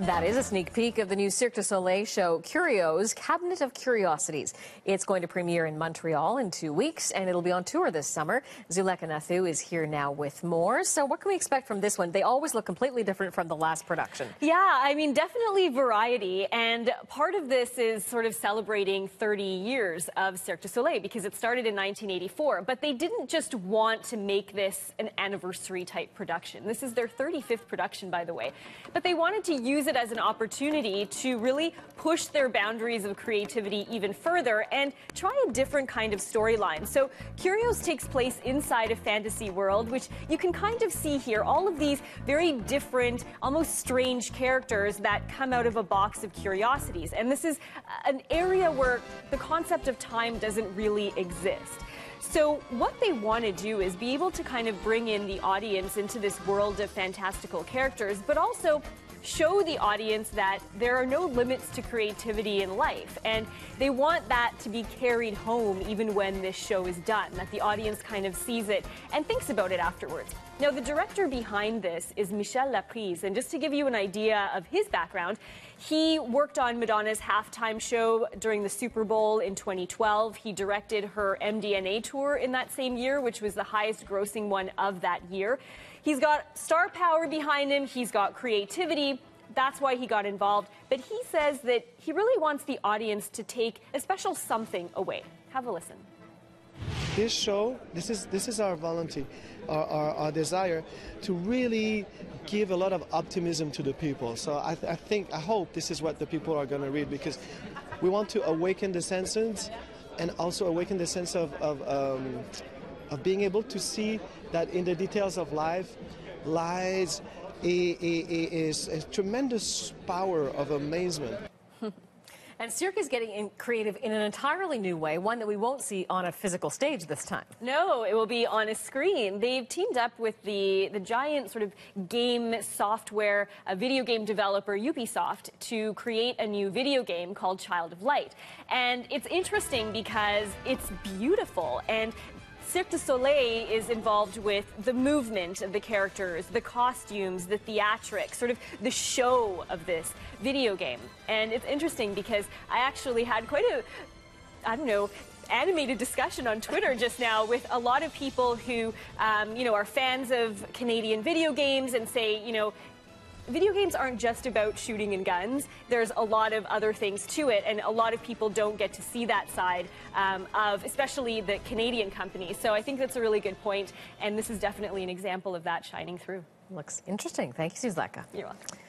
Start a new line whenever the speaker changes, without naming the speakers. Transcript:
That is a sneak peek of the new Cirque du Soleil show, Kurios, Cabinet of Curiosities. It's going to premiere in Montreal in 2 weeks, and it'll be on tour this summer. Zuleka Nathu is here now with more. So what can we expect from this one? They always look completely different from the last production.
Yeah, I mean, definitely variety. And part of this is sort of celebrating 30 years of Cirque du Soleil, because it started in 1984. But they didn't just want to make this an anniversary-type production. This is their 35th production, by the way. But they wanted to use it as an opportunity to really push their boundaries of creativity even further and try a different kind of storyline. So Kurios takes place inside a fantasy world, which you can kind of see here. All of these very different, almost strange characters that come out of a box of curiosities. And this is an area where the concept of time doesn't really exist. So what they want to do is be able to kind of bring in the audience into this world of fantastical characters, but also show the audience that there are no limits to creativity in life. And they want that to be carried home even when this show is done, that the audience kind of sees it and thinks about it afterwards. Now, the director behind this is Michel Laprise, and just to give you an idea of his background, he worked on Madonna's halftime show during the Super Bowl in 2012. He directed her MDNA tour in that same year, which was the highest grossing one of that year. He's got star power behind him, he's got creativity. That's why he got involved. But he says that he really wants the audience to take a special something away. Have a listen.
This show, this is our volunteer, our desire to really give a lot of optimism to the people. So I hope this is what the people are going to read, because we want to awaken the senses and also awaken the sense of being able to see that in the details of life lies a tremendous power of amazement.
And Cirque is getting creative in an entirely new way, one that we won't see on a physical stage this time.
No, it will be on a screen. They've teamed up with the giant sort of game software, a video game developer, Ubisoft, to create a new video game called Child of Light. And it's interesting because it's beautiful, and Cirque du Soleil is involved with the movement of the characters, the costumes, the theatrics, sort of the show of this video game. And it's interesting because I actually had quite a, I don't know, animated discussion on Twitter just now with a lot of people who, are fans of Canadian video games and say, video games aren't just about shooting and guns. There's a lot of other things to it, and a lot of people don't get to see that side of, especially the Canadian companies. So I think that's a really good point, and this is definitely an example of that shining through.
Looks interesting. Thank you, Zuleka.
You're welcome.